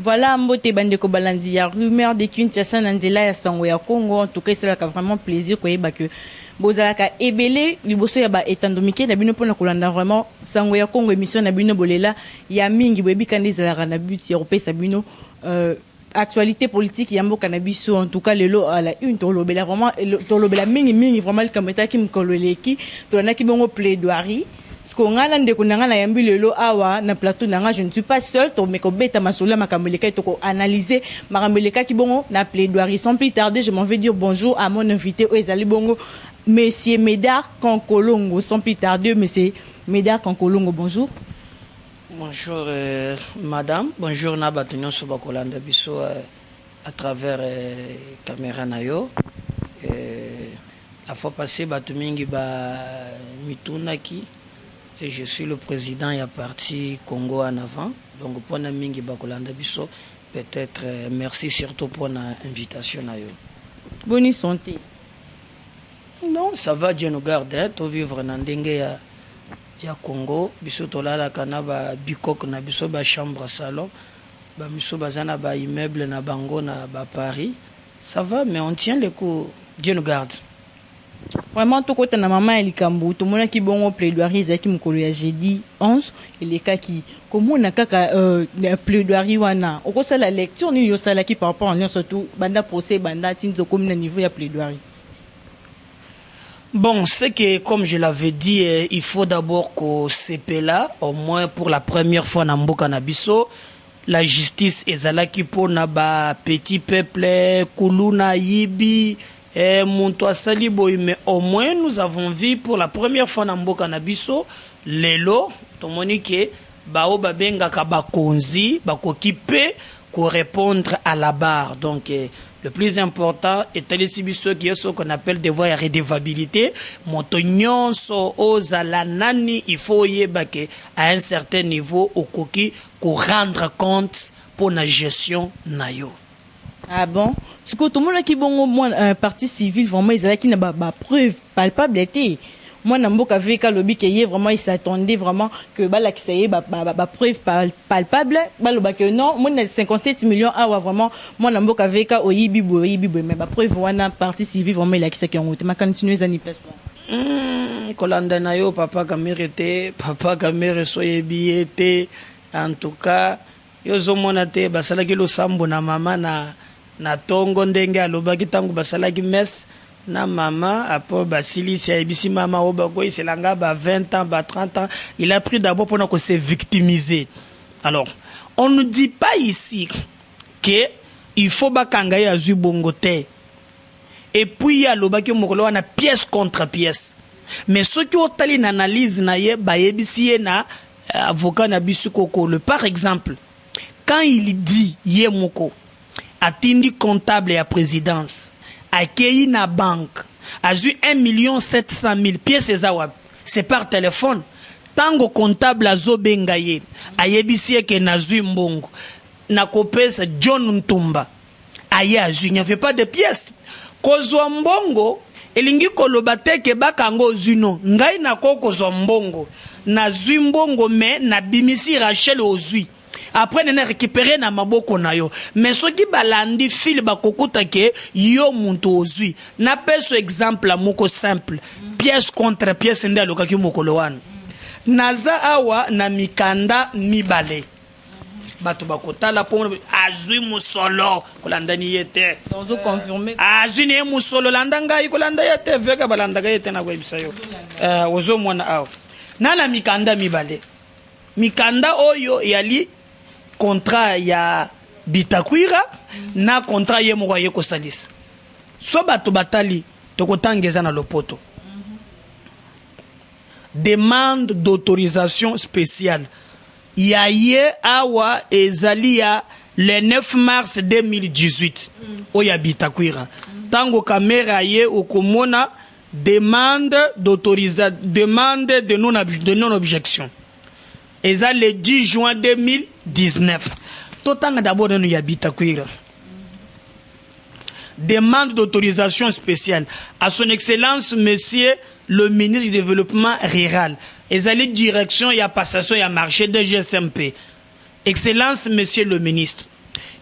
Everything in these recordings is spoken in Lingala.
Voilà, Mbote Bandeko Balandi, il y a rumeur de Kinshasa Nandela ya Sango ya Congo. En tout cas, c'est vraiment plaisir que bozalaka ebele liboso ya ba etandomike na bino pona kolanda vraiment Sango ya Congo émission na bino bolela ya mingi boyebi kandi ezalaka na but ya kopesa bino actualité politique ya mboka na biso. En tout cas lelo à la une tolobela vraiment tolobela mingi vraiment le kameta ki mkololeki tolanda ki bongo plaidoirie. Ce qu'on a là, awa na plateau nanga, je ne suis pas seul. To me ko beta masola makamboleka to ko analyser makamboleka ki bongo na plaidoirie. Sans plus tarder, je m'en vais dire bonjour à mon invité Ezali bongo Monsieur Médard Kankolongo. Sans plus tarder, Monsieur Médard Kankolongo, bonjour. Bonjour madame, bonjour Nabatunyo Sobakolanda biso à travers caméra nayo. La fois passée batumingi ba mitunaki. Et je suis le président et parti Congo en avant. Donc, pour Mingi Bakolanda Bisso, peut-être merci surtout pour l'invitation. Bonne santé. Non, ça va, Dieu nous garde. Tu vivre dans le Congo. Bisso Tolala Kanaba Bikok na Bisso ba chambre salon. Ba Bisso bazana ba immeuble na Bango na ba Paris. Ça va, mais on tient le coup. Dieu nous garde. Vraiment, tout côté na maman Elikambu, tout le monde qui bon plaidoirie, c'est qui me collègue jeudi 11, et les cas qui, comme on a kaka plaidoirie wana, au cours de la lecture, nous y a ça qui par rapport à surtout banda procès, banda tinto comme le niveau ya plaidoirie. Bon, c'est que comme je l'avais dit, il faut d'abord qu'au CPLA, au moins pour la première fois dans Mboka Nabiso, la justice ezalaki pour naba petit peuple, Kuluna Yibi. Mais au moins nous avons vu pour la première fois dans Mboka Nabiso lelo tomonike bao babenga kabakonzi bakokipe ko répondre à la barre. Donc le plus important est ce qui est ce qu'on appelle devoir de redevabilité. Motonyon so ozala nani il faut yebake à un certain niveau au koki ko rendre compte pour la gestion nayo. Ah bon? Ce que tout le monde qui bon moi partie civile vraiment ils qui n'a pas preuve palpable était. Moi Namboka Veka lobby qui vraiment il s'attendait vraiment que bala qui ça y est preuve palpable baloba que non moi 57 millions ah vraiment moi Namboka Veka oyibi mais preuve wana partie civile vraiment il a qui ça qui ont été ma continuer les années place. Kolanda na yo papa kamere soye biete en tout cas yo zo monate basala ki lo sambo na mama na tongo ndenge alobaki tangu basalaki mes na mama apo basilisi ayebisi mama oba ko iselanga ba 20 ans ba 30 ans il a pris d'abord pour se victimiser. Alors on ne dit pas ici que il faut bakanga ya zu bongote et puis alobaki mokolo wana pièce contre pièce, mais ce qui otali na analyse na ye ba yebisi na avocat na bisuko ko par exemple quand il dit ye moko atindi comptable à présidence, accueilli na banque, a eu 1 700 000 pièces c'est par téléphone. Tango comptable a zobengaye, a yebisie ke na zui mbongo, na kopesa John Ntumba, aye a zui, il n'y avait pas de pièces. Kozwa mbongo, elingi kolobate ke bakango zuno, ngai na koko mbongo, na zui mbongo me na bimisi Rachel ozui. Après on a récupéré na maboko na yo mais ce qui balandi fil bakokuta ke yo muntu ozui na peso exemple moko simple pièce contre pièce nda lokaki mokolo wana naza awa na mikanda mibale bato bakotala po azui musolo kolanda ni yete donc confirmer azui ni musolo landa ngai kolanda yete veka balanda ga yete na kwebisa yo ozo mwana awa na mikanda mibale mikanda oyo yali contrat ya Bitakwira na contrat ye moko ye ko salisa so bato batali tokotangeza na lopoto demande d'autorisation spéciale ya ye awa ezalia le 9 mars 2018 oya Bitakwira tango kamera ye okomona demande d'autorisation demande de non objection eza le 10 juin 2019. Totanga d'abord nous y habite Bitakwira. Demande d'autorisation spéciale à son excellence monsieur le ministre du développement rural. Ezali direction ya passation ya marché de GSMP. Excellence monsieur le ministre.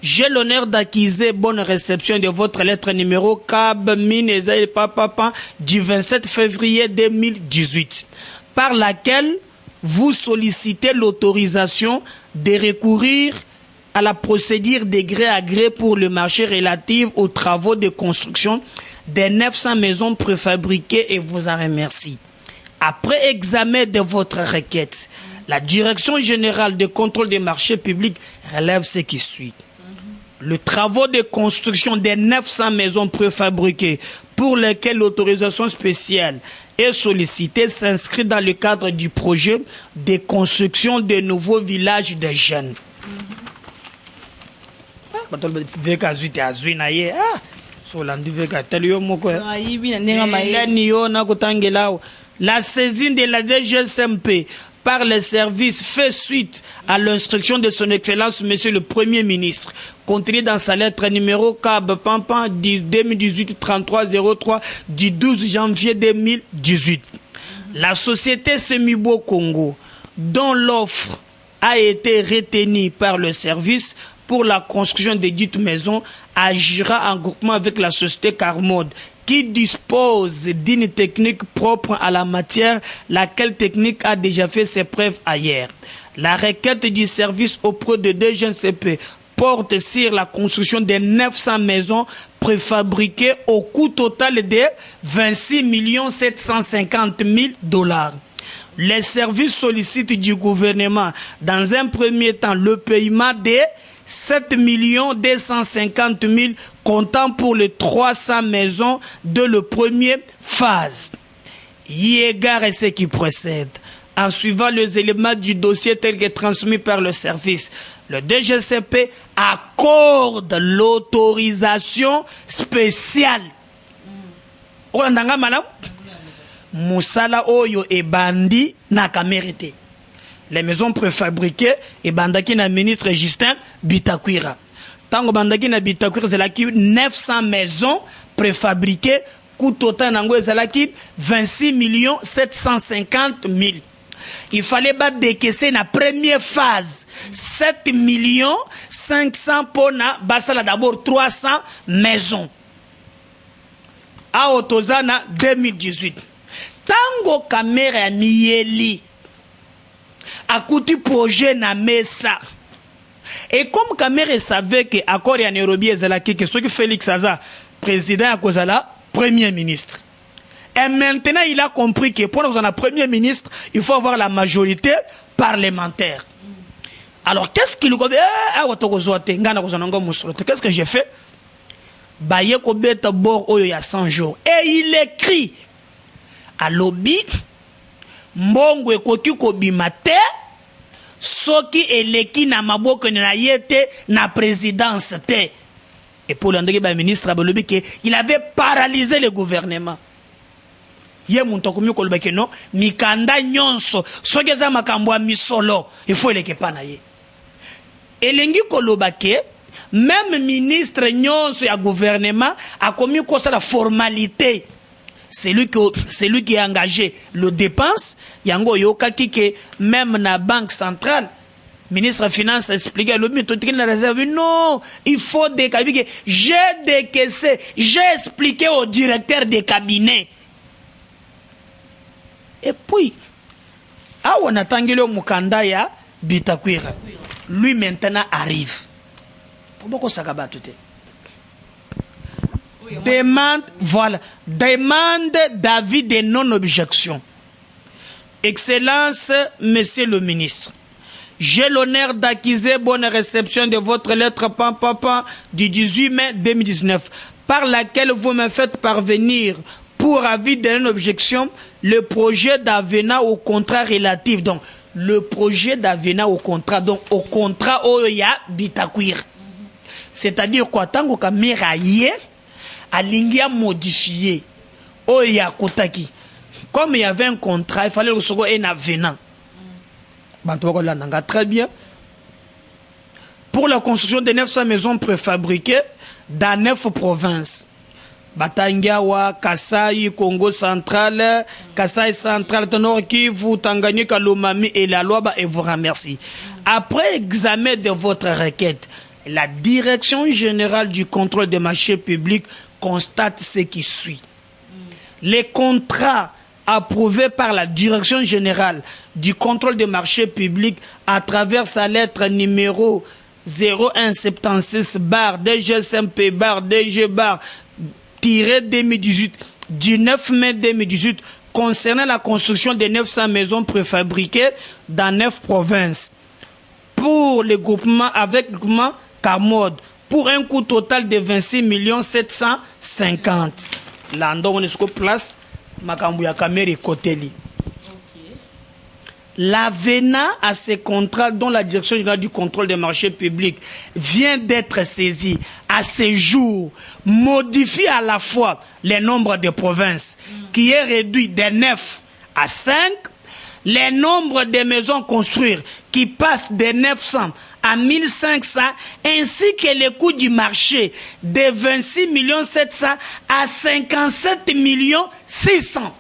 J'ai l'honneur d'acquiser bonne réception de votre lettre numéro CAB Minezaï Papa du 27 février 2018, par laquelle vous sollicitez l'autorisation de recourir à la procédure de gré à gré pour le marché relatif aux travaux de construction des 900 maisons préfabriquées et vous en remercie. Après examen de votre requête, la Direction générale de contrôle des marchés publics relève ce qui suit. Le travaux de construction des 900 maisons préfabriquées pour lesquelles l'autorisation spéciale est sollicitée s'inscrit dans le cadre du projet de construction de nouveaux villages de jeunes. La saisine de la DGSMP par les services fait suite à l'instruction de son Excellence Monsieur le Premier ministre, contenue dans sa lettre numéro CAB Pampan 2018-3303 du 12 janvier 2018. La société Semibo Congo, dont l'offre a été retenue par le service pour la construction des dites maisons, agira en groupement avec la société Carmode, qui dispose d'une technique propre à la matière, laquelle technique a déjà fait ses preuves ailleurs. La requête du service auprès de DGCP porte sur la construction de 900 maisons préfabriquées au coût total de 26 750 000 $. Les services sollicitent du gouvernement, dans un premier temps, le paiement de 7 250 000 comptant pour les 300 maisons de la première phase. Y égard à ce qui précède, en suivant les éléments du dossier tel que transmis par le service, le DGCP accorde l'autorisation spéciale. Moussala Oyo et Bandi n'a qu'à mériter. Les maisons préfabriquées et bandaki na ministre Justin Bitakwira. Tango bandaki na Bitakwira zelaki 900 maisons préfabriquées, coût total nango zelaki 26 750 000. Il fallait battre décaisser la première phase 7 500 pour na basala d'abord 300 maisons. A Otozana 2018. Tango kamera miyeli a coûté projet na mesa. Et comme Kamere savait que accord ya Nairobi ezalaki que ce que Félix Aza président à Kozala premier ministre. Et maintenant il a compris que pour nous en premier ministre, il faut avoir la majorité parlementaire. Alors qu'est-ce qu'il lui dit? Qu'est-ce que j'ai fait? Baye ko beta bord oyo ya 100 jours et il écrit à lobby mbongo ekoki kobima te soki eleki na maboko na yete na présidence te. Et pour l'andré ba ministre abolobi que il avait paralysé le gouvernement. Ye muntu komi koloba ke non mikanda nyonso soki za makambo ya misolo il faut eleke pa na ye. Elengi koloba ke même ministre nyonso ya gouvernement a commis kosa la formalité. C'est lui qui a engagé le dépense. Yango yoka kike même na banque centrale. Ministre des Finances a expliqué à l'OMI, non, il faut décaisser. J'ai décaissé, j'ai expliqué au directeur des cabinets. Et puis, on attend le Mukanda ya Bitakwira. Lui maintenant arrive. Pourquoi ça va tout? Demande, voilà, demande d'avis de non-objection. Excellence, Monsieur le ministre, j'ai l'honneur d'acquiser bonne réception de votre lettre Papa du 18 mai 2019, par laquelle vous me faites parvenir pour avis de non-objection le projet d'avenant au contrat relatif. Donc, le projet d'avenant au contrat, donc au contrat Oya Bitakwir. C'est-à-dire quoi, tant qu'on a hier, Alingia modifié Oya Kotaki. Comme il y avait un contrat, il fallait recevoir un avenant. Très bien. Pour la construction de 900 maisons préfabriquées dans 9 provinces. Batangiawa, Kasai, Congo central, Kasai central, Nord Kivu, Tanganyika, Lomami et la Loaba, et vous remercie. Après examen de votre requête, La direction générale du contrôle des marchés publics constate ce qui suit. Les contrats approuvés par la direction générale du contrôle des marchés publics à travers sa lettre numéro 0176-DGSMP-DG- 2018 du 9 mai 2018 concernant la construction de 900 maisons préfabriquées dans 9 provinces pour le groupement avec le groupement Camod pour un coût total de 26 750 000. Là, on est sur place, Makambuya Kamere Koteli. L'avenant à ces contrats dont la direction générale du contrôle des marchés publics vient d'être saisie à ce jour modifie à la fois le nombre de provinces qui est réduit de 9 à 5, le nombre de maisons construites qui passe de 900 à 1500 ainsi que le coût du marché de 26 700 à 57 600.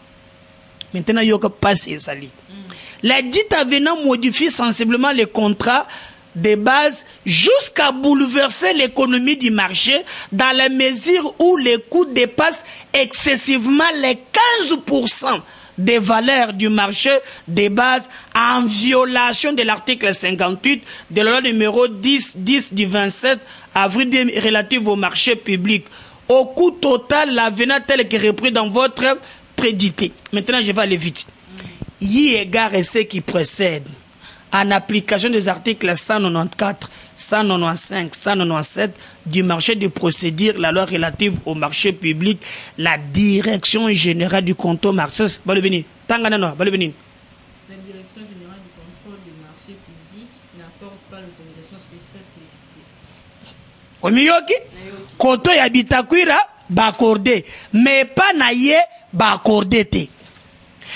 Maintenant, il y a que passer ça. La dite avenant modifie sensiblement les contrats de base jusqu'à bouleverser l'économie du marché dans la mesure où les coûts dépassent excessivement les 15% des valeurs du marché de base en violation de l'article 58 de la loi numéro 10-10 du 27 avril relative au marché public. Au coût total, l'avenant tel que repris dans votre prédité. Maintenant, je vais aller vite. Y égard et ce qui précède, en application des articles 194, 195, 197 du marché de procédure, la loi relative au marché public, la direction générale du contrôle marché. La direction générale du contrôle du marché public n'accorde pas l'autorisation spéciale sollicitée. Omiyoki, koto ya bitakwira ba accordé, mais pas naye ba accordé.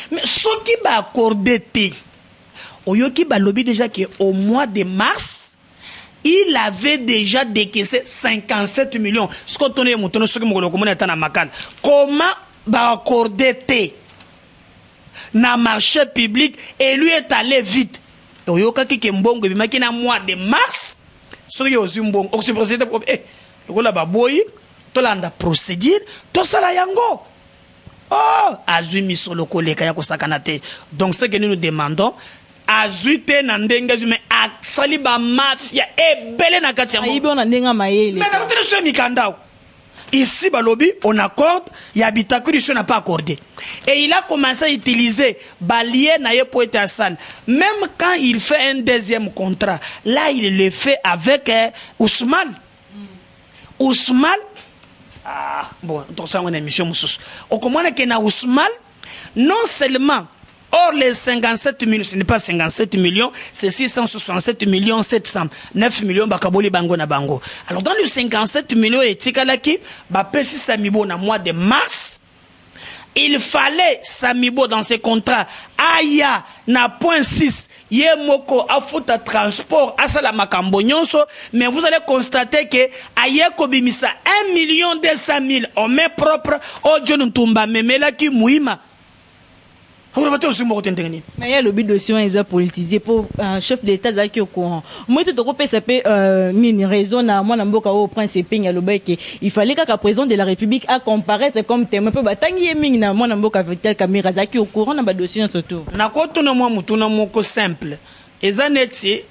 Mais ce qui va accorder, Oyoki Balobi déjà qu'au mois de mars, il avait déjà décaissé 57 millions. Ce qu'on tourne mouton, ce que nous avons makal. Comment va accorder na marché public et lui est allé vite. Oyoka qui est mbongo bimaki na mois de mars, ce qui est aussi mbongo. On se procède pour le la baboy, to landa procédure, to sala yango. Oh, Azui Misolo Koleka Yako Sakanate. Donc, ce que nous demandons, Azui te nandenga mais a saliba mafia et belle na katia. Aibe on nandenga maele. Mais na kote se mikandao. Ici, Balobi, on accorde, Yabitaku n'a pas accordé. Et il a commencé à utiliser Balié Naye pour être à salle. Même quand il fait un deuxième contrat, là, il le fait avec Ousmane. Ousmane. Ah, bon, donc ça, on a une émission moussous. Au comment est-ce qu'il Ousmane, non seulement, or les 57 millions, ce n'est pas 57 millions, c'est 667 millions 700, 9 millions, bakaboli bango na bango. Alors, dans les 57 millions, et tikalaki, bah, pesi samibo na mois de mars, il fallait samibo dans ce contrat, aya na point 6, ye moko afuta transport asala makambo nyonso, mais vous allez constater que aye kobimisa 1 200 000 en main propre au John Ntumba memela ki muima. Mais il y a le but dossier est politisé pour chef d'État qui est au courant. Moi, tout le ça peut une raison à moi n'amboka au principe il fallait qu'un président de la République a comparaître comme témoin pour batangi ming na moi n'amboka vital caméra qui au courant dans dossier surtout. Na koto na moi mutuna moko simple. Ezaneti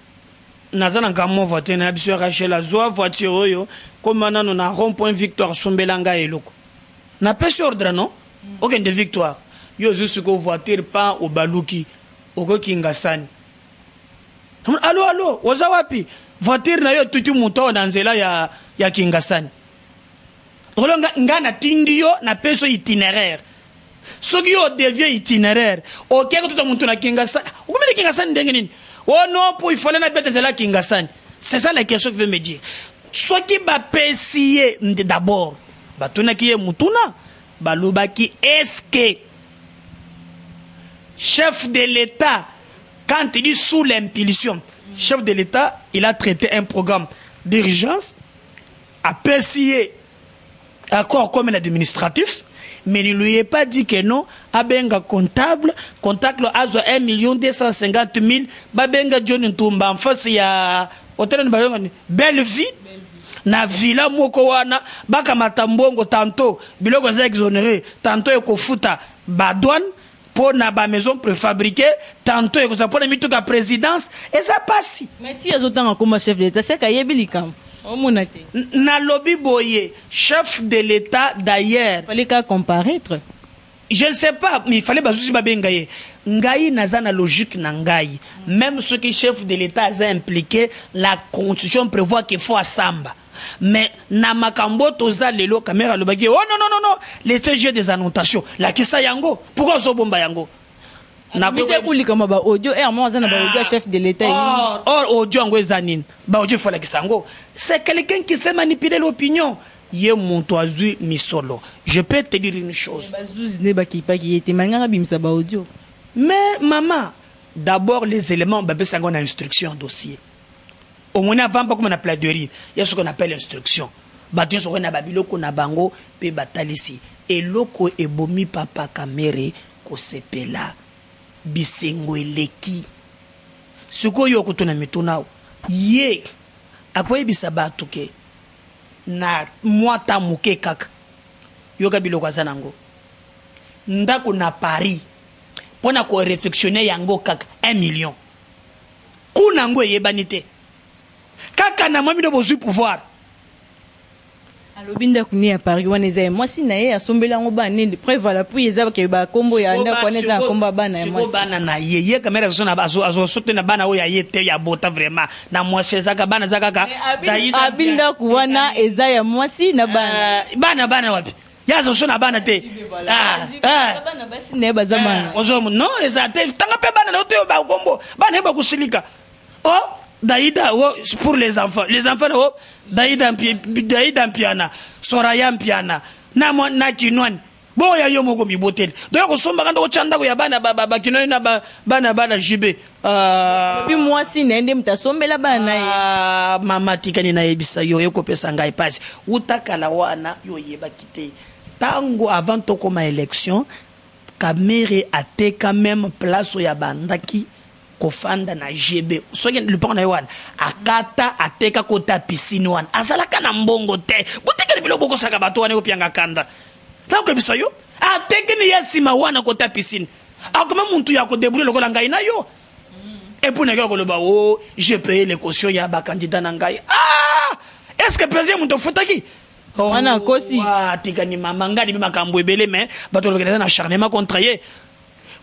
nazana ngamo voter na biso Rachel azwa voiture oyo comme na na rond-point Victoire Sombelanga eloko. Na pesi ordre non? Aucun de Victoire. Yo juste ko voiture pas au baluki au Kingasani. Allô waza wapi voiture na yo tutu muto na nzela ya Kingasani. Rolonga ngana tindio na peso itinéraire. Soki yo devient itinéraire OK ko tutu muto na Kingasani. Ukomele Kingasani ndenge nini? Oh non pour il fallait na bête nzela Kingasani. C'est ça la question que je veux me dire. Soki ba pesier d'abord batuna ki mutuna balobaki est-ce que chef de l'État, quand il dit sous l'impulsion, chef de l'État, il a traité un programme d'urgence, a payé accord comme administratif, mais il ne lui a pas dit que non, abenga comptable, contact le azo 1 250 000, babenga John Ntumba en face il y a hôtel de belle vie, na villa moko wana baka matambongo tantôt biloko za exonéré tantôt ekofuta badouane pour na ba maison préfabriquée tantôt ekoza pour na mituka présidence et ça passe mais ti azotanga comme chef d'état c'est kayebi likam omona te na lobby boye chef de l'état d'ailleurs fallait qu'à comparaître. Je ne sais pas, mais il fallait bazusi babengaye. Ngaï n'a na logique na ngaï. Même ceux qui chef de l'État ont impliqué, la constitution prévoit qu'il faut à samba. Mais na makambo toza lelo caméra le bagay. Oh non non non non, l'État j'ai des annotations. La kisa yango. Pourquoi zo bomba yango? Na bise kuli kama ba audio et moi za na ba audio chef de l'État. Or audio yango ezanine. Ba audio faut la kisa yango. C'est quelqu'un qui sait manipuler l'opinion. Ye montoazu misolo. Je peux te dire une chose. Mais maman, d'abord les éléments, c'est une instruction dossier. Au moins avant pas comme on appelle plaidoirie, il y a ce qu'on appelle instruction. Batien sur na babilo ko na bango pe batalisi. Et loko ebomi papa kamere ko sepela bisengo eleki. Suko yo ko tona mituna ye akoye bisaba tuke. Na mwata muke kaka yoka biloko azanango ndako na Paris pona ko réflexionner yango kaka 1 million kuna ngo yebani te kaka na mami do bozu pouvoir alobinda kuni à Paris wana eza moi si na ye asombela ngo bana preuve voilà puis eza ke ba kombo ya ndako wana eza komba bana moi si bana na ye kamera zona bazo sote na bana oya ye te ya bota vraiment na moi sezaka bana zakaka abinda kuwana eza ya moi si na bana bana wapi yazo sona bana te bana basi ne bazamana ozo non eza te tanga pe bana na to ba kombo bana ba kusilika oh Daïda, pour les enfants, oh, Daïda Mpiana, Soraya Mpiana, na Kinwan, bon ya yo moko mi botel. Donc on somba quand on chanda ko ya bana Kinwan na bana jibe. Puis moi si nende mta sombela bana mama tikani na yebisa yo eko pesa ngai passe. Utakala wana yo yeba kite. Tango avant to koma élection, Kamere a te quand même place ya bandaki. Kofanda na GB soki le pont na yoan akata ateka kota piscine wan azalaka na mbongo te boteka ni biloko saka bato wana opianga kanda na ko biso yo ateka ni yasima wana kota piscine akoma muntu ya ko débrouiller lokola ngai na yo et pour nega ko loba oh j'ai payé les cautions ya ba candidat na ngai est-ce que président muntu futaki wana kosi tika ni mama ngadi makambo ebele mais bato lokela na acharnement contre ye.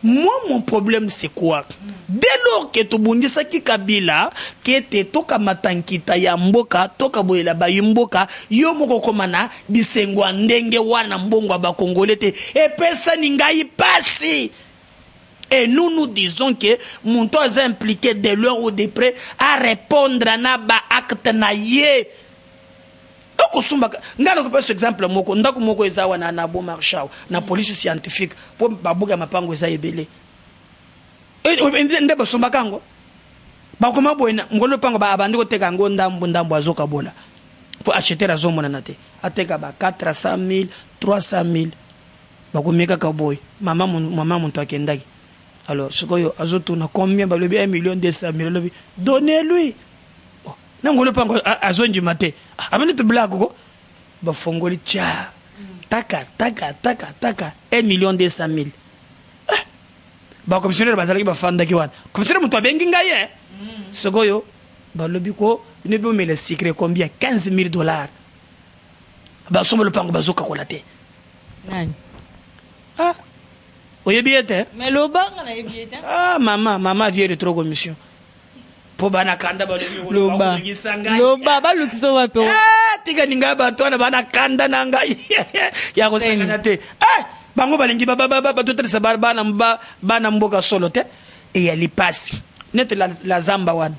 Moi, mon problème, c'est quoi? Dès lors que tu bondis ça qui kabila, que te toka matankita ya mboka, toka boyela ba yumboka, yo moko komana, bisengo ndenge wana mbongo ba congolais et personne n'ingaï passi. Et nous disons que mon toit est impliqué de loin ou de près à répondre à na ba acte na ye. Donc, ngana ko par exemple moko ndako moko eza wana na bon marchao na police scientifique pour babuga mapango eza ebele ndeba somba kango ba koma boyena ngolo pango ba abandi ko teka ngo ndambo azoka bola pour acheter la zone mona nate ateka ba 400,000 300,000 ba ko meka ka boy mama muntu akendaki alors sikoyo azotuna combien ba lebi 1,200,000 lebi donnez-lui nangolo pango azon du matin abandi to blague ko ba fongoli cha taka 1,200,000 ba commissionnaire bazalaki ba fanda ki wana commissionnaire muto bengi ngaye sogoyo ba lobi ko ne be le secret combien 15,000 $. Ba somo le pango bazoka ko laté nani oyebiete mais lo banga na yebiete mama vie de trop commission po bana kanda ba loba ba lukiso wapi tika ninga ba to na bana kanda na ngai ya ko sangana te bango balingi ba to tesa bana mboka solo te et ya li passe net la zamba wana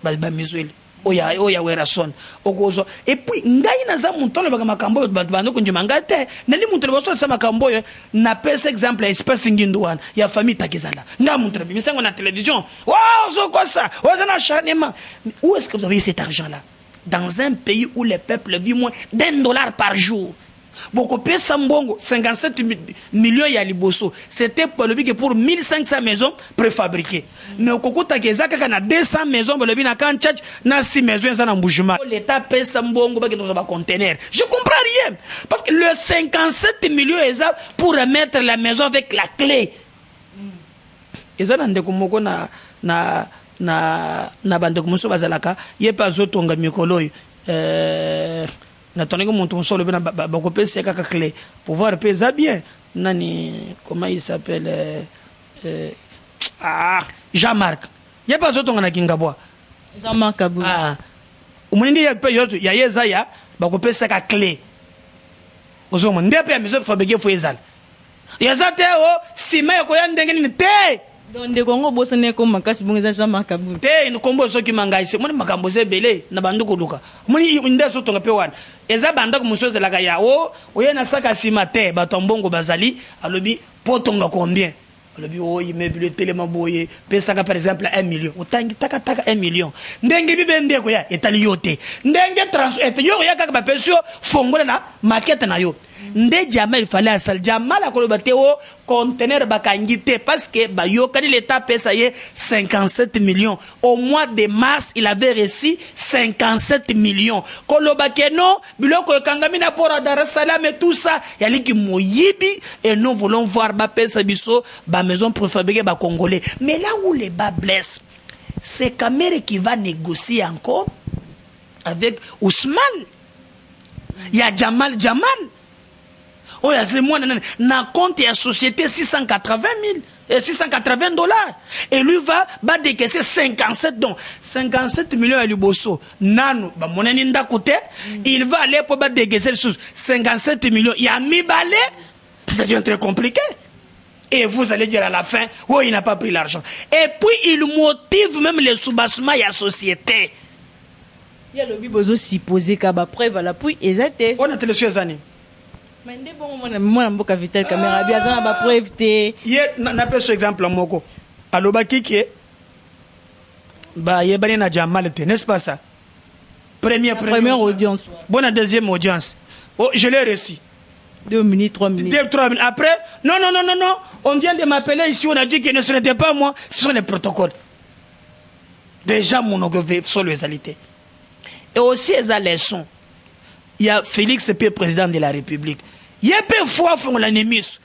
ba mizweli oya wera son okozo et puis ngai na za muntu le baka makambo ba bando kunjima ngate na li muntu le boso sa makambo na pesa exemple espèce ngindu wana ya famille takizala nga muntu le bisango na télévision wow zo quoi ça oza na charnement où est-ce que vous avez cet argent là dans un pays où le peuple vit moins d'$1 par jour Beaucoup de Sambongo, 57 millions y a liboso. C'était pour le pour 1500 maisons préfabriquées. Mais au Koko Takezaka, on a 200 maisons, le bin a quand tchatch, na 6 maisons, ça en bougement. L'État paie Sambongo, qui dans un conteneur. Je comprends rien. Parce que le 57 millions est ça pour remettre la maison avec la clé. Et ça, na bande comme ça, bazalaka, y a pas d'autre on gagne mikolo. N'attendez que mon ton sol bien bakopé c'est kaka clé pouvoir peser bien nani comment il s'appelle Jean-Marc y a pas d'autre on a kingabwa Jean-Marc Abou umuni ya pe yoto ya yeza ya bakopé c'est kaka clé ozo mo ndepe mizo fabriquer fo ezal yeza te o sima ko ya ndenge ni te donde kongo bosane ko makasi bongeza Jean-Marc Abou te ni kombo so ki mangaise moni makambo ze belé na bandu ko luka moni nde so tonga pe wana eza banda ko musoze la kaya o yena saka sima te batombongo bazali alobi potonga combien alobi o immeuble tellement boye pesa par exemple 1 million otangi taka 1 million ndenge bibe ndeko ya etali yote ndenge et yo ya kaka ba pesio fongola na maquette na yo nde jama il fallait asal jama la ko bate o conteneur bakangite parce que ba yo kani l'état pesa ye 57 millions au mois de mars il avait reçu 57 millions ko lo bakeno biloko kangami na pora Dar es Salaam et tout ça yali ki moyibi et nous voulons voir ba pesa biso ba maison préfabriquée ba congolais mais là où les bas blessent c'est Kamere qui va négocier encore avec Ousmane. Il y a Jamal. Oh, il y a ce mois, na compte et la société 680 dollars. Et lui va décaisser 57 donc 57 millions à Luboso. Nano, bah mon aninda côté, il va aller pour décaisser les choses 57 millions. Il y a mis balai, c'est très compliqué. Et vous allez dire à la fin, oh, il n'a pas pris l'argent. Et puis il motive même les sous-bassements et la société. Il y a le bibozo supposé qu'à ba preuve la puis exacté. On a téléchargé années. Mais ndé bon moi mboka vitel caméra bien ça ba preuve té. Hier na pe ce exemple moko. Aloba kiki ba yebani na Jamal té, n'est-ce pas ça? Première audience. Bonne deuxième audience. Oh, je l'ai reçu. 2 minutes, 3 minutes. 3 minutes. Après, non. On vient de m'appeler ici, on a dit que ce n'était pas moi, ce sont les protocoles. Déjà, mon ogové sur les alité. Et aussi, les leçons. Il y a Félix P, président de la République. Il y a peu de fois qu'on l'a mis.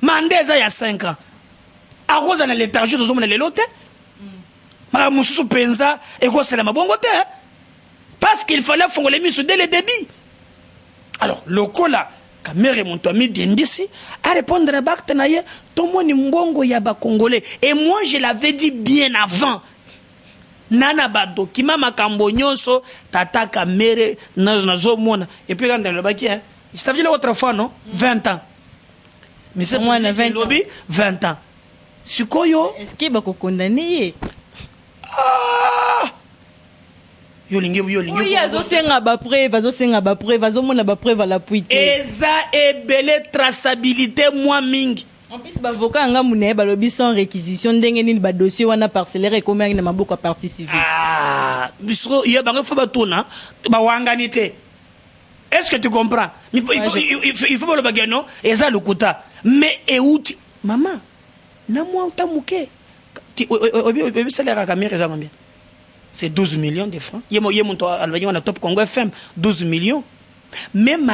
Mandeza, il y a 5 ans. À cause de l'état, je suis allé l'hôtel. Ma moussou penza, et quoi, c'est la mabongote. Parce qu'il fallait faire les mises dès le début. Alors, le coup là, Kamere Montomi Dindisi, à répondre à Baktanaye, tout le monde est mbongo yaba congolais. Et moi, je l'avais dit bien avant. Nana bado, kima makambo nyonso, tata Kamere, nazo mona. Et puis, quand le baki, il s'est dit l'autre fois, non? 20 ans. Mais c'est moi, 20 ans. Sukoyo. Est-ce qu'il va condamner? Ah! Yolingi. Oui, azosenga ba preuve, azomona ba preuve à l'appui. Eza ebele traçabilité moi mingi. En plus bavocat nga mune ba lobi sans réquisition ndenge nini ba dossier wana parcellaire comme na maboko à partie civile. Ah, bisro il y a ba faut ba tona ba wanganité. Est-ce que tu comprends? Il faut ba le bagano eza lukuta. Mais euti maman na moi tamuke. Obi salaire à caméra eza combien? C'est 12 millions de francs. Il y a un top Congo FM, 12 millions. Même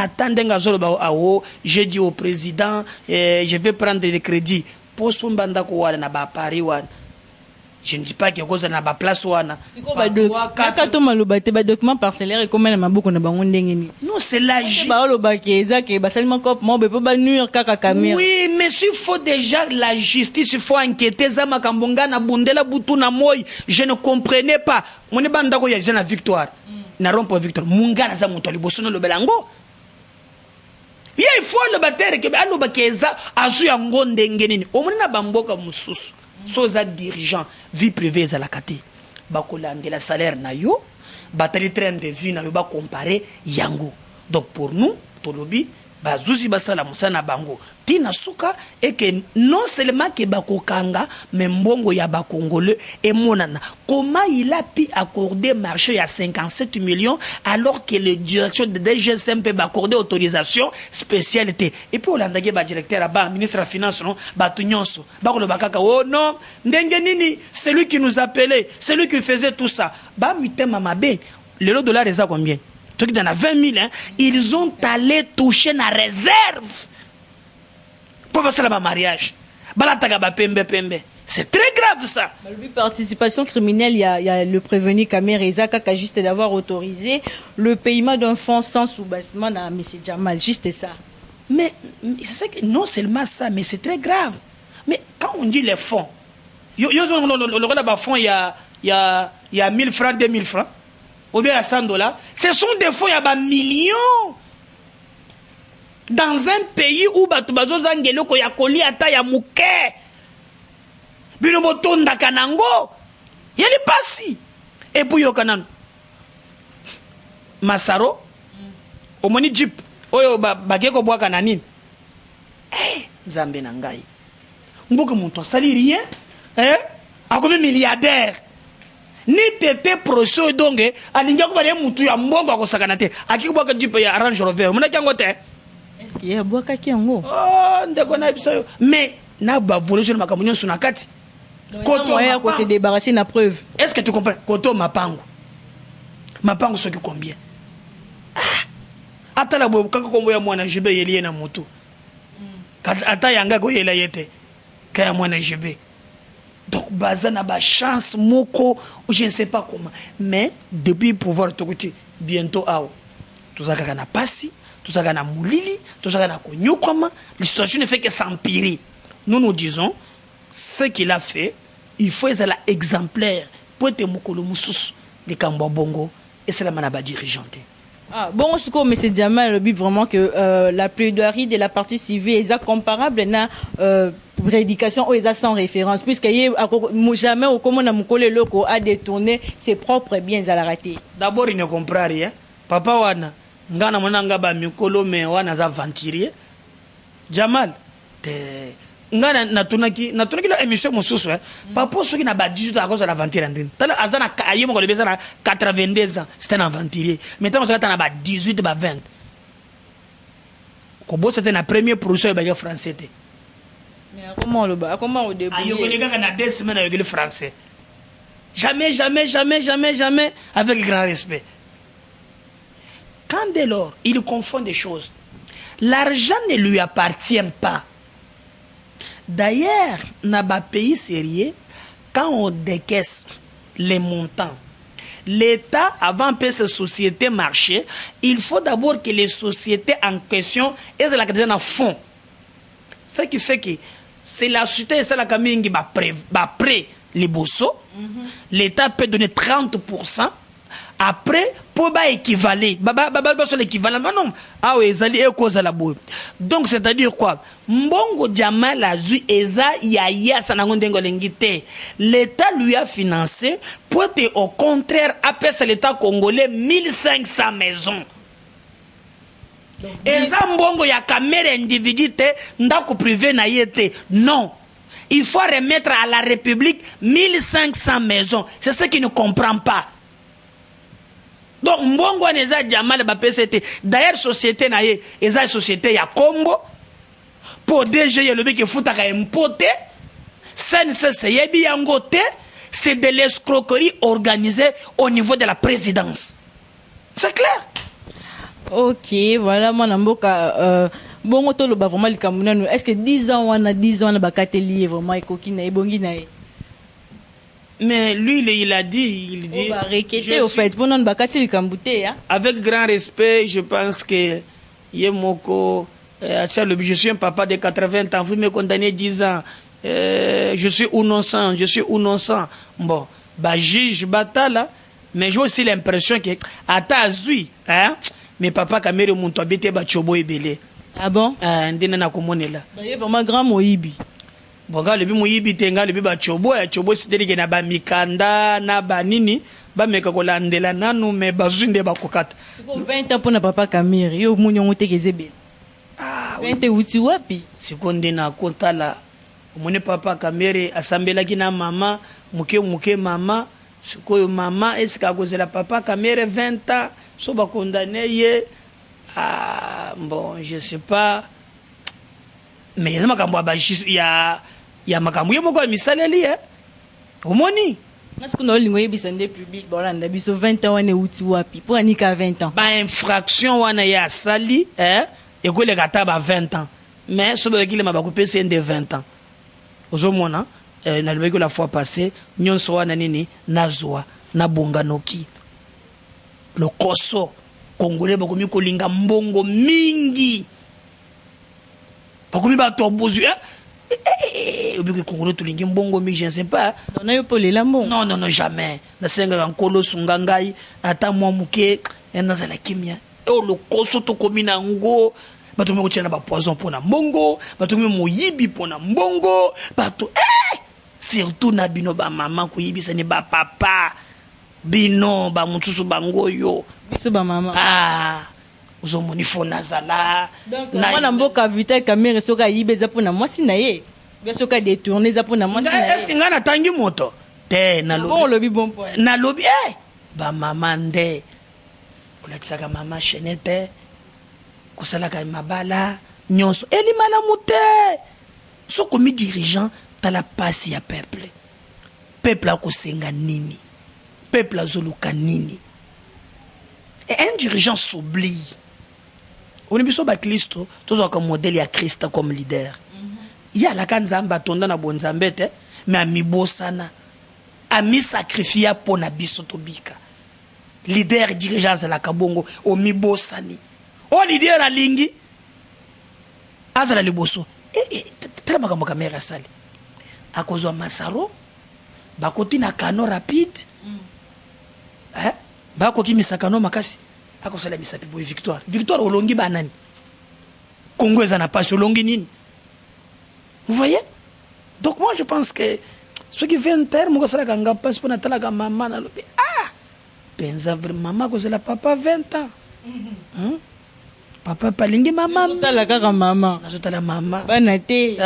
j'ai dit au président, je vais prendre des crédits. Pour son banda Paris. Je ne dis pas qu'il y a cause de place. Document parcellaire et combien de beaucoup non, c'est la justice. Oui, mais s'il faut déjà la justice, il faut enquêter. Je ne comprenais pas. Mon bandako ya jena victoire. Na rompo victoire. Mungana za muto libosono le belango. Il faut le battre que alo bakeza azu ya ngonde ngenini. Omuna bamboka mususu. Soza dirigeant vie privée za la kate. Bakolande la salaire na yo. Batali train de vie na yo ba comparer yango. Donc pour nous, Tolobi, bazuzi basala musana bango tina suka et que non seulement que bakokanga mais mbongo ya bakongolais et monana comment il a pu accorder marché à 57 millions alors que le direction de DGSM peut accorder autorisation spécialité et puis olandage ba directeur ba ministre de la finance non batunyonso bakolo bakaka oh non ndenge nini c'est lui qui nous appelait c'est lui qui faisait tout ça ba mitema mabe le dollar est à combien qui dans 20 000, hein, ils ont allé toucher la réserve pour passer le mariage. C'est très grave ça. Participation criminelle, il y a le prévenu Kamer Ezaka qui a juste d'avoir autorisé le paiement d'un fonds sans soubassement à M. Jamal. Juste ça. Mais c'est que non seulement ça, mais c'est très grave. Mais quand on dit les fonds, il y a 1000 francs, 2000 francs. Ou bien à $100, ce sont des fonds, il y a des millions. Dans un pays où Batubazo Zangelo ko ya koli ata ya muke. Bino botonda kanango. Il y a des passi. Et puis yo kanan. Masaro. Omoni jeep. Oyo bageko boa kananine. Eh, Zambe nangai. Mboka monto sali rien. Eh? A comme milliardaire. Ni tete proso donc alinga ko bale mutu ya mbongo ko sakanate akikuboka jipe ya Range Rover muna jango te est-ce qu'il y a boka kiango oh ndeko na biso mais na ba voler sur makamunyo sunakati koto ya ko se débarrasser na preuve est-ce que tu comprends koto mapango soki combien ata la bo kaka kombo ya mwana jibe yeliye na mutu ata yanga ko yela yete kaya mwana jibe. Donc, bazana ba chance moko, je ne sais pas comment. Mais, depuis pouvoir te côté, bientôt, tout ça na passi, tout ça na moulili, tout ça na konyokoma, la situation ne fait que s'empirer. Nous disons, ce qu'il a fait, il faut être exemplaire pour être mokolo musus de Kamba Bongo et c'est la manaba dirigeante. Ah, bon, ce que M. Diamant le but vraiment que la plaidoirie de la partie civile est comparable à prédication ou sans référence, puisque jamais au commun a détourné ses propres biens à la rater. D'abord, il ne comprend rien. Papa wana, ngana monanga ba mikolo me wana za venturier. Jamal, ngana natunaki la émission mosusu papa soki na ba 18 ans à cause de l'aventure andine. Tala azana ayemo ko le bezana 82 ans, c'était un aventurier. Maintenant on na ba 18 ba 20. Ko bo c'était na premier professeur ba français. Mais comment on débrouille? Ayo ko na 2 semaines avec le français. Jamais avec grand respect. Quand dès lors, il confond des choses. L'argent ne lui appartient pas. D'ailleurs, dans les pays sérieux, quand on décaisse les montants, l'État, avant que ces sociétés marchent, il faut d'abord que les sociétés en question aient la crédit en fond. Ce qui fait que c'est la société, c'est la caméra qui va prêt les bossos. L'État peut donner 30%. Après, pour équivaler, l'équivalent. Non. Ah oui, donc, c'est-à-dire quoi? Mbongo Jamal a vu Eza Yaya Sanangondengolengite. L'État lui a financé pour être au contraire, après l'État congolais, 1500 maisons. Eza Mbongo ya caméra individuité, ndako privé na yete. Non. Il faut remettre à la République 1500 maisons. C'est ce qu'il ne comprend pas. Donc, Mbongo Neza Diamal PCT. D'ailleurs, société na ye, eza société ya Congo. Pour DG, le qui fout à impoter. C'est de l'escroquerie organisée au niveau de la présidence. C'est clair? Ok, voilà, mon amboka. Bon, on le vraiment le Cameroun. Est-ce que 10 ans, on a 10 ans, on a bakateli vraiment et coquine et bonginae? Mais lui, il a dit, avec grand respect, je pense que Yemoko, je suis un papa de 80 ans, vous me condamnez 10 ans, je suis innocent. Bon, bah, juge batala, mais j'ai aussi l'impression que, à ta zui, hein, mais papa Kamere Monto habite Bachobo et Belé. Ah bon? Ndena komone là. D'ailleurs, vraiment grand Moïbi. Bonga le bi moyibi tenga le bi ba chobo c'est-à-dire na ba mikanda na ba nini ba meka ko landela nanu me bazunde ba kokata. C'est comme 20 ans pour na papa Kamir yo munyo ngote kezebe. 20 uti wapi sikonde na kotala omone papa kamere asambelaki na mama muke mama sikoyo mama esika akozela papa kamere 20 ans so bakondane ye bon je sais pas mais ya makambo ya makambo ye moko ya misaleli omoni nasikuna olingo yebisa nde public bolanda biso 20 ans wane uti wapi po anika 20 ans ba infraction wana ya sali ekoleka ata ba 20 ans mais so bakilema bakopesa nde 20 ans ozomona nalobaki la fois passée nyonso wana nini nazwa nabonganoki lokoso congolais bakomi kolinga mbongo mingi bakomi bato bozu obiki congolais tolingi mbongo mingi je ne sais pas dona yo polela mbongo non jamais nasengaka nkolo sunga ngai ata mwa muke nazala kimia lokoso tokomi nango bato mi kotia na bapoison mpona mbongo bato mi moyibi mpona mbongo bato surtout na bino bamama koyebisa ni bapapa bino bamosusu bango oyo biso bamama ozomoni fo nazala donc mwana mboka Vital Kamerhe soki ayiba eza mpona mwasi na ye bia soki adetourne eza mpona mwasi na ye eske ngai natangi moto te olobi bon point nalobi bamama nde kolakisaka mama chenete kosalaka mabala nyonso elimalamu te sokomi dirigeant tala pasi ya peuple akosenga nini peuple azoluka nini et un dirigeant s'oublie oni biso bakristo tozwaka modele ya krista comme leader ye alaka nzambe atonda na bonzambe te me amibosana amisakrifia mpo na biso tobika leader dirigeant azalaka bongo omibosani leader alingi azala liboso tala makambo Kamere asali akozwa masaro bakoti na kano rapide bakokimisa kano makasi akosala misapi boye victoire olongi banani Congo eza na pasi olongi nini vous voyez donc moi je pense que ceux qui viennent terre moko asalaka nga pasi mpo natalaka mama nalobi penza mama akozala papa 20 ans papa palingi mama nazotala kaka mama nazotala mama bana te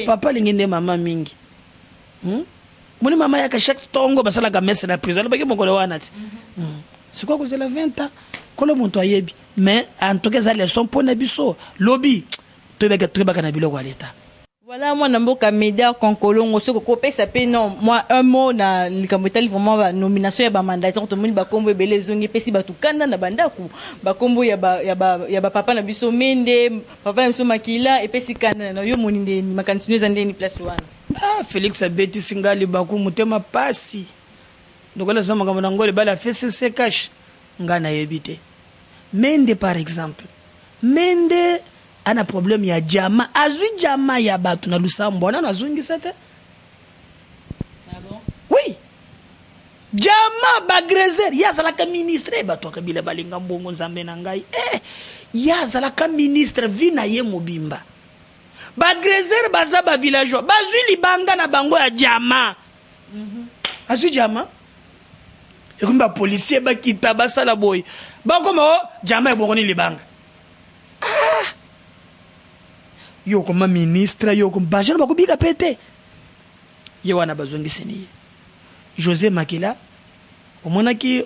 papa alingi nde mama mingi moni mama yaka chaque tongo basalaka messe na prison alobaki mokolo wana ti sikoyo kozela 20 ans kolo moto ayebi mais en tout cas eza leson mpo na biso lobi toyebaka na biloko ya leta. Voilà, moi, Namboka Média, Konkolongo, ce que ça peut non, moi, un mot, na, l'Ikamotali, vraiment, nomination, y'a ba mandataire, tout le monde, ba kombo, belé, zongi, pesi, ba tout, kanda, na bandaku, ba kombo, y'a ba papa, na biso, mende, papa, na makila, et pesi, kanda, na yo, moninde, ni makantinue, zande, ni place, wana. Félix Abeti, singali, baku, mutema, pasi. Donc, là, ça m'a dit, bala, fait ce cash, ngana, yébite. Mende, par exemple, mende, ana problème ya jama azui jama ya batu na lusambo ana nazungisa te. Ah bon? Oui, jama bagrezer yazalaka ministre batu akabila balinga mbongo nzambe na ngai yazalaka ministre vina ye mobimba bagrezer baza ba villageois bazui libanga na bango ya jama azui jama ekumba policier bakita basala boy bakoma jama ebongoni libanga yo koma ministre yo koma bajana bakubika pete ye wana bazongisi ni José Makila omonaki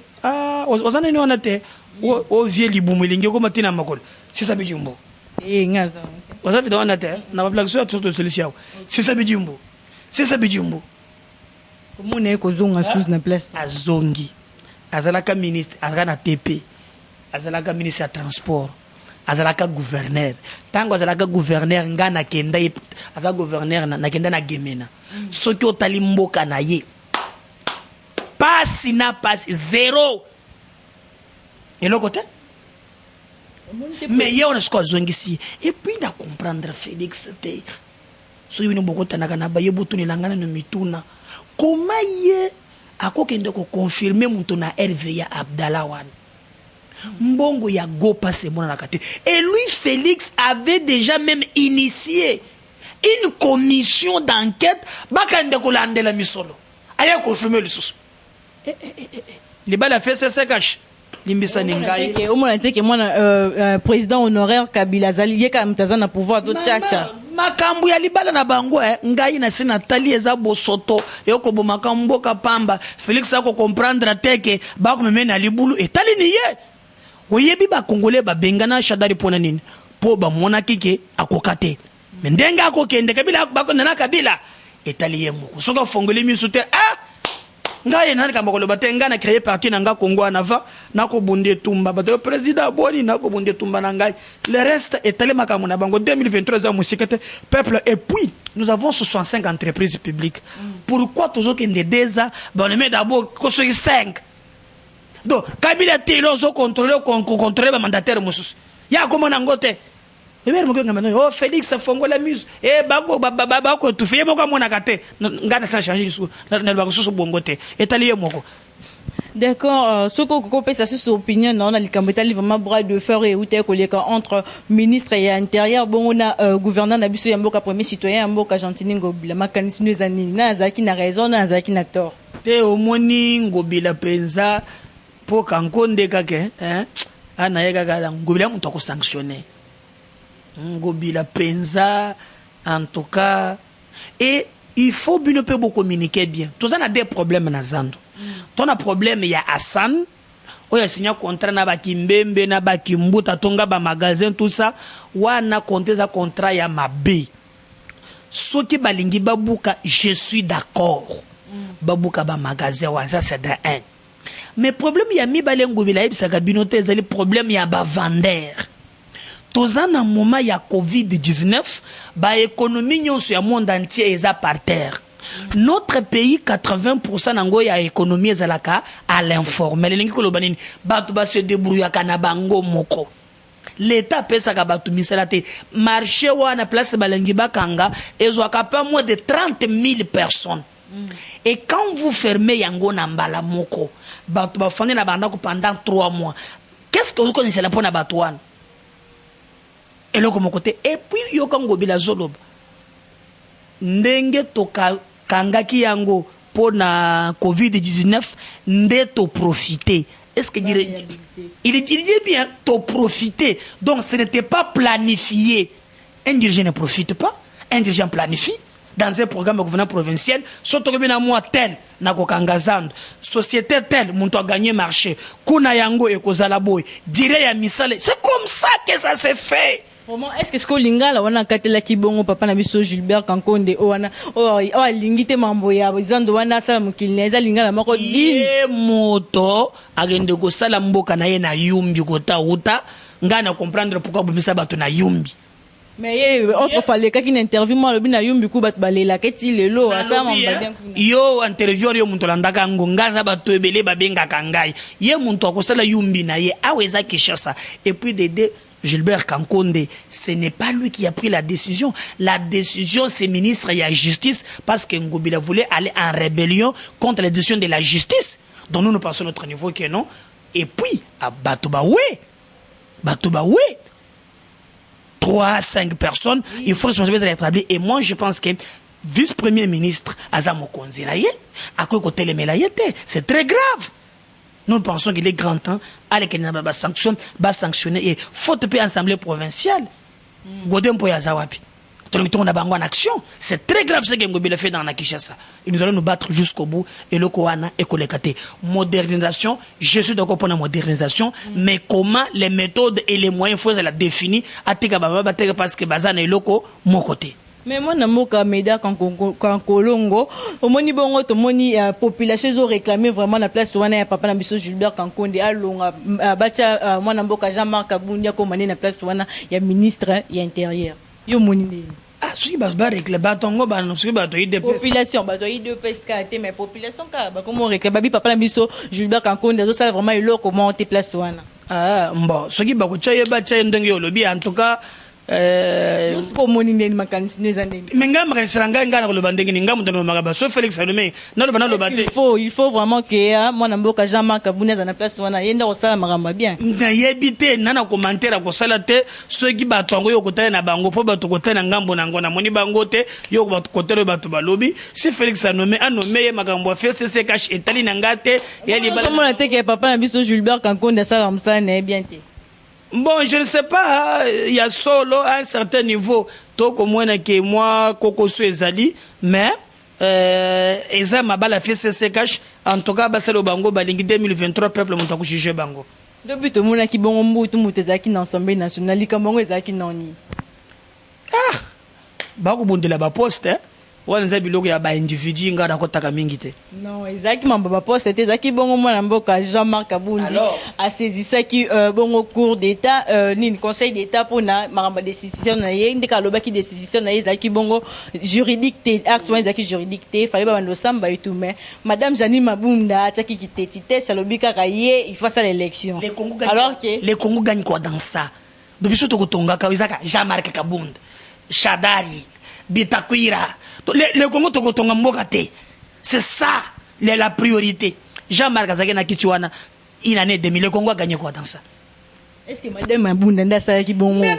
ozana ni wana te o vie libumu lingi koma tina makolo sisa bijumbo ngaza oza vida wana te na ba blague so to solution sisa bijumbo komona eko zonga sus na place azongi azalaka ministre azalaka na TP azalaka ministre ya transport azalaka gouverneur tango azalaka gouverneur nga na kenda azalaka gouverneur na kenda na Gemena soki otali mboka na ye pasi na pasi zéro eloko te mais ye on sko zongisi et puis na comprendre Félix te so yini bokotanaka na ba yebutuni langana no mituna comment ye akokende ko confirmer muntu na RVA Abdallah wan mbongo ya gopa se mona nakate. Et lui Félix avait déjà même initié une commission d'enquête bakande ko landela misolo aya confirmer le sous les balles a fait c'est cash limbisa ningai au moins que moi président honoraire Kabila zali yeka mtazana pouvoir to chacha makambu ya libala na bango ngai na sina tali eza bosoto yoko bo makambo ka pamba Félix ako comprendre teke ba ko memena libulu etali ni ye oyebi ba congolais ba bengana shadari pona nini po ba mona kike akokate mendenga akokende Kabila ba ko nana Kabila etali ye moko soka fongole misute ngai nani kamba ko lobate ngana créer parti na nga Congo anava nako bunde tumba bato président boni nako bunde tumba na ngai le reste etali makambo na bango 2023 za musikete peuple et puis nous avons 65 entreprises publiques pourquoi toujours que des ans on met d'abord que 5 donc Kabila telo zo contrôler ba mandataire mususu ya comment nangote oh Félix fongola mus bako tu fie moko mona kate ngana sa changer discours na ba so bongote etali moko. D'accord, ce qu'on peut savoir sur opinion non na likambo etali vraiment bras de fer et outé koleka entre ministre et intérieur bon on a gouverneur na biso ya mboka premier citoyen ya mboka Gentini Ngobila makanisi nous anini na zaki na raison na zaki na tort te omoni Ngobila penza po kankonde kake ana yeka kala Ngobila muto ko sanctionner Ngobila penza en tout cas et il faut bien beaucoup communiquer bien tous on a des problèmes na zando ton a problème ya Hassan oya signé contrat na bakimbembe na bakimbuta tonga ba magasin tout ça wana konteza contrat ya mabe soki balingi babuka je suis d'accord babuka ba magasin wa ça c'est de un mais problème ya mi balengo bila ebisaka binote ezali problème ya ba vendeur tozan na moment ya Covid-19 ba économie nyonso ya monde entier eza par terre. Notre pays 80% nango ya économie ezalaka à l'informel lingi kolobanini batu ba se débrouiller kana bango moko l'état pesa ka batu misala te marché wana place balengi bakanga ezwaka pas moins de 30 000 personnes et quand vous fermez yango na mbala moko batu ba fande na banda ko pendant 3 mois qu'est-ce que vous connaissez la pona batu wana et le comme côté et puis yo Ngobila zoloba ndenge toka kangaki yango pour na Covid-19 nde to profiter est-ce que il dit bien to profiter donc ce n'était pas planifié un dirigeant ne profite pas un dirigeant planifie dans un programme gouvernement provincial surtout que na moi tel na kokangazando société telle muntu a gagné marché kuna yango ekozala boy dire ya misale c'est comme ça que ça se fait. Comment est-ce que ce lingala wana katela kibongo papa na biso Gilbert Kankonde wana lingite mambo ya zando wana sala mukileza lingala mako dini moto agende ko sala mboka na ye na yumbi kota uta ngana comprendre pourquoi bomisa bato na yumbi mais autre fallait qu'une interview moi le bina yumbi ku bat balela keti lelo asa mambadien yo interview yo muntu landaka ngonga bato ebele babenga kangai ye muntu akosala yumbi na ye aweza Kinshasa et puis de Gilbert Kankonde, ce n'est pas lui qui a pris la décision. La décision, c'est ministre et la justice, parce que Ngobila voulait aller en rébellion contre les décisions de la justice. Donc nous pensons à notre niveau que non. Et puis, à Batoubaoué, 3 5 personnes, il faut responsabiliser l'établi. Et moi, je pense que vice-premier ministre Azamo Konzinaye, à quoi côté les mélayetés, c'est très grave. Nous pensons qu'il est grand temps à sanctionner et faute de l'Assemblée provinciale. Godem Poyazawapi. On a en action. C'est très grave ce que Ngobila fait dans la Kinshasa. Et nous allons nous battre jusqu'au bout. Et le Koana et Kolekate. Modernisation, je suis d'accord pour la modernisation, mais comment les méthodes et les moyens faut la définir à Tegababa parce que Bazan et Loko, mon côté. Mais moi, je Meda quand Kolongo, au moni bongo, to moni population ont réclamé vraiment la place où on a papa Nabiso Gilbert Kankonde à Longa, Batia, moi Namboka Jean-Marc Kabounia comme on est la place où on a y ministre et intérieur. Yo moni. Ah, celui qui va réclamer batongo, celui qui va de population, de pescate, mais population bah comment on réclame, babi papa Nabiso Gilbert Kankonde, ça vraiment il comment on te place où on a. Ah bon, celui qui va coucher batia ndenge yolobi en tout cas. mais nga makanisira nga nga na koloba ndenge ni nga mutu na magaba so Félix Salomé na loba na loba te il faut vraiment que moi na mboka Jean-Marc Kabunda na place wana yenda ko sala magamba bien na yebite na commentaire ko sala te ceux qui bato ngo yo kotana na bango po bato kotana ngambo na ngo na moni bango te yo bato kotana bato balobi si Félix Salomé a nommé makambo FCC cash etali na ngate ya li bala comment te que papa na biso Gilbert Kankonda sala msana bien te. Bon, je ne sais pas, il y a solo à un certain niveau, tout comme moi, que moi, Coco Suezali, mais, Eza Mabala fait ses cash, en tout cas, c'est le Bango, Balingi 2023, peuple, mon takou jugé Bango. Depuis tout le monde qui bon mot, tout le monde est qui dans l'Assemblée nationale, comme on est qui non ni. Ah, Bango Bondela ba poste, hein? Wanza biloko ya ba individu ngada kotaka mingi te. Non, ezaki mamba poste c'était ezaki bongo mwana mboka Jean-Marc Kabundi a saisi ça qui bongo cours d'état ni conseil d'état pour na maramba décision na ye ndeka loba ki décision na ye ezaki bongo juridique te acte wana ezaki juridique te fallait ba ndo samba et tout mais madame Jani Mabunda ataki ki tétité salobi kaka ye il faut ça l'élection. Alors que les Congo gagnent quoi dans ça? Depuis surtout kotonga ka izaka Jean-Marc Kabundi Shadari Bitakwira le Congo tokotonga mboka te. C'est ça la priorité. Jean-Marc Azagena Kichuana, il en est 2000. Le Congo a gagné quoi dans ça? Est-ce que madame Mabunda ça qui bon? Mais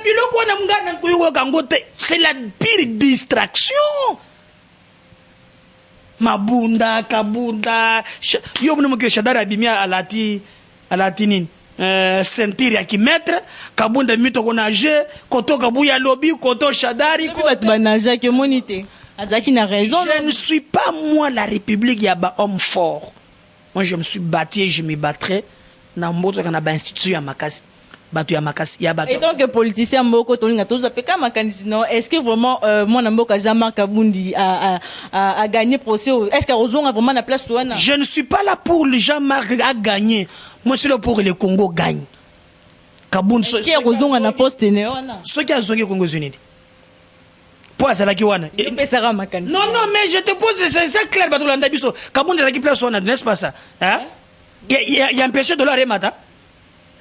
c'est la pire distraction. Mabunda, Kabunda, yo mnou ke Shadara bimia alati nini. Sentir ya kimetre Kabunda mito konaje koto kabuya lobby koto Shadari koto banaja ke monité azaki na raison. Je ne suis pas moi la République ya ba homme fort. Moi je me suis battu et je me battrai na mboto kana ba institution ya makasi batu ya makasi ya batu. Et donc politicien mboko tolinga toza peka makanisi non est-ce que vraiment mon mboka Jean-Marc Kabundi a gagné procès est-ce que Ozonga vraiment na place wana? Je ne suis pas là pour le Jean-Marc a gagné. Moi, je suis là pour que le Congo gagne. Kaboun, ce qui est Ozonga na poste ne wana. Ce qui a zongi Congo Unité. Pour ça là qui wana. Non non mais je te pose c'est clair bato landa biso. Kaboun de la qui place wana, n'est-ce pas ça? Hein? Il y a un péché de la remata.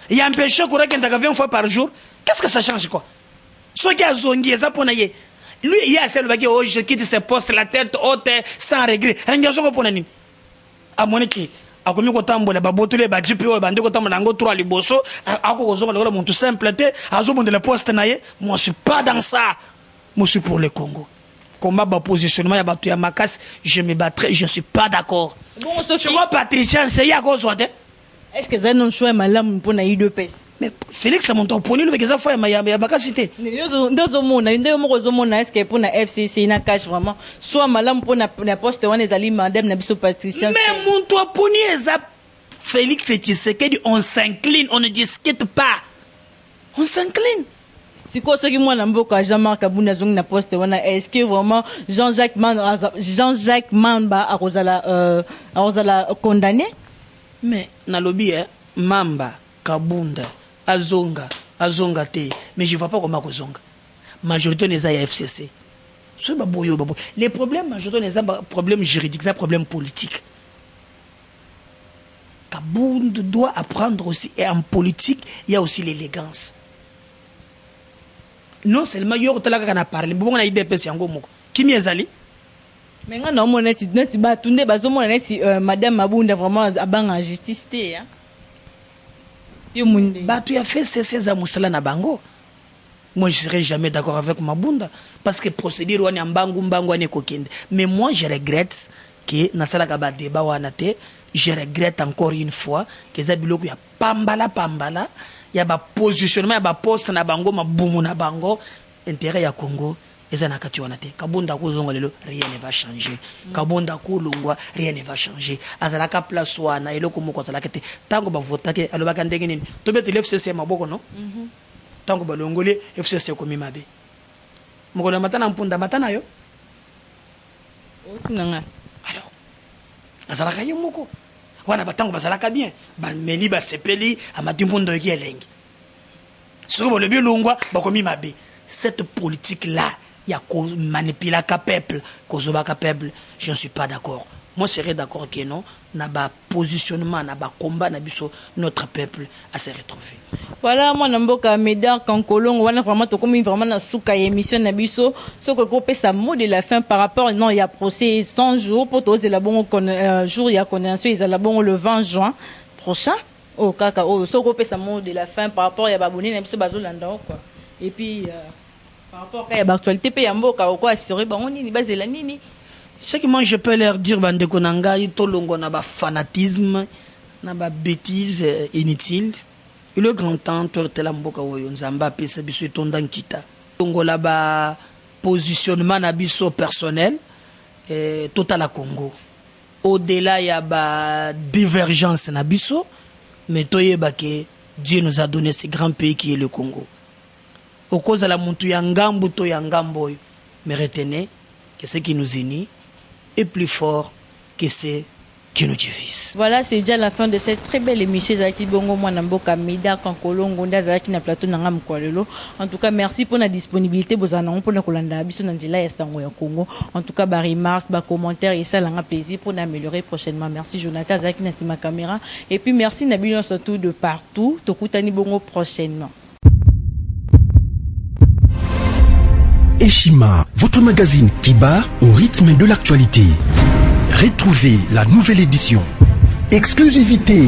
Il y a un péché qu'on a 20 fois par jour. Qu'est-ce que ça change quoi? Ce qui a zongi ça pour naie. Lui il y a celle qui oh je quitte ce poste la tête haute sans regret. Engagement pour nani. À mon équipe. Akomi kotambola babotole ba GPO bande kotambola ngo 3 liboso ako kozonga le monde simple te azobonde le poste naye moi je suis pas dans ça moi je suis pour le Congo combat ba positionnement ya batu ya makas je me battrai je suis pas d'accord bon tu vois Patricien c'est ya ko soite est-ce que ça non choix malamu pour na UDPS mais Félix ça monte poni le que ça foi ya bakasité ndozo mona ndio moko zo mona est-ce que pour na FCC na cash vraiment soit malamu pour na poste wana ezali madame na biso Patricien mais mon toi poni eza Félix Tshisekedi on s'incline on ne discute pas on s'incline si quoi ce qui moi na mboka Jean-Marc Kabunda zong na poste wana est-ce que vraiment Jean-Jacques Mamba a rozala condamné mais na lobby Mamba Kabunda azonga te mais je vois pas comment kozonga majorité des FCC ce baboyo babo les problèmes majorité des problèmes juridiques c'est problème politique. Kabunda doit apprendre aussi et en politique il y a aussi l'élégance non seulement yo tala kana parler bon na IDPS yango moko kimi ezali mais nga non moneti neti ba tunde bazo mona neti madame Mabunda vraiment abanga justice te hein. Batu a fait ces amusala na bango. Moi je serai jamais d'accord avec Mabunda parce que procédure wani mbangu wani kokende. Mais moi je regrette que nasala ka ba débat wana te, je regrette encore une fois que za biloko ya pambala ya ba positionnement ya ba poste na bango mabumu na bango intérêt ya Congo ezana kati wana te. Kabunda ko zonga lelo rien ne va changer. Kabunda ko longwa rien ne va changer. Azala ka place wana eloko moko tala kete tango ba vota ke alobaka ndenge nini to bete FCC maboko no tango ba longole FCC ko mimabe moko na matana mpunda matana yo nanga alors azala ka yomoko wana batango bazala ka bien ba meli ba sepeli amati mpundo ki elengi soko le bilongwa ba ko mimabe cette politique là il y a manipuler le peuple, peuple, je ne suis pas d'accord. moi je serais d'accord que non, na ba positionnement, na ba combat, na biso notre peuple à se retrouver. Voilà, moi namboka Médard Kankolongo, wana vraiment to comme vraiment na souka émission na biso, ce que groupe ça mot de la fin par rapport non il y a procès 100 jours pour tous la bon jour il y a connaissance ils la bon le 20 juin prochain au kaka au ce groupe ça mot de la fin par rapport il y a baboni na biso bazolanda quoi. Et puis par rapport à l'actualité pe yamboka quoi assurer ba on ni bazela nini. Ce que moi je peux leur dire bande konanga to longo na ba fanatisme na ba bêtises inutiles. Il est grand temps de la mboka woyo nzamba pesa biso tonda nkita. Congo là ba positionnement na biso personnel total à Congo. Au-delà ya ba divergence na biso mais toyeba que Dieu nous a donné ce grand pays qui est le Congo. Au cause de la muntu ya ngambu to ya ngambo mais retenez que ce qui nous unit est plus fort que ce qui nous divise. Voilà, c'est déjà la fin de cette très belle émission Zaki Bongo Mwanamboka Médard Kankolongo Zaki na plateau na ngam kwalelo. En tout cas, merci pour la disponibilité bozana pour na kolanda biso na nzela ya sango ya Congo. En tout cas, ba remarque, ba commentaire et ça langa plaisir pour améliorer prochainement. Merci Jonathan Zaki na ma caméra et puis merci Nabino surtout de partout. Tokutani Bongo prochainement. Eshima, votre magazine qui bat au rythme de l'actualité. Retrouvez la nouvelle édition. Exclusivité.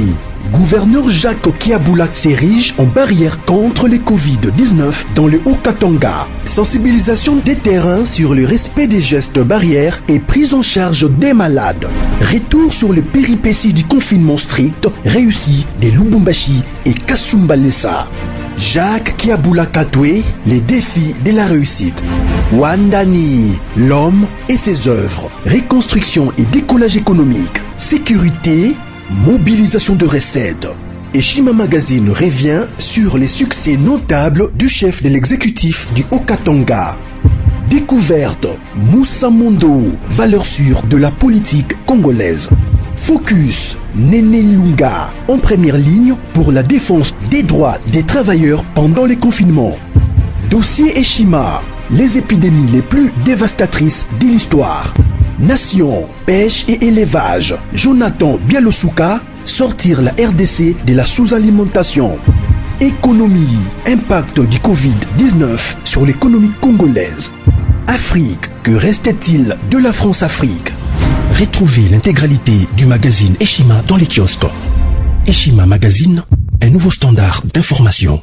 Gouverneur Jacques Kiaboula s'érige en barrière contre le Covid-19 dans le Haut-Katanga. Sensibilisation des terrains sur le respect des gestes barrières et prise en charge des malades. Retour sur les péripéties du confinement strict réussi de Lubumbashi et Kasumbalesa. Jacques Kiaboula Katwe, les défis de la réussite. Wandani, l'homme et ses œuvres. Reconstruction et décollage économique. Sécurité, mobilisation de recettes. Eshima Magazine revient sur les succès notables du chef de l'exécutif du Haut-Katanga. Découverte, Moussa Mondo, valeur sûre de la politique congolaise. Focus, Néné Ilunga, en première ligne pour la défense des droits des travailleurs pendant les confinements. Dossier Eshima, les épidémies les plus dévastatrices de l'histoire. Nation, pêche et élevage. Jonathan Bialosuka, sortir la RDC de la sous-alimentation. Économie, impact du Covid-19 sur l'économie congolaise. Afrique, que restait-il de la France-Afrique? Retrouvez l'intégralité du magazine Eshima dans les kiosques. Eshima Magazine, un nouveau standard d'information.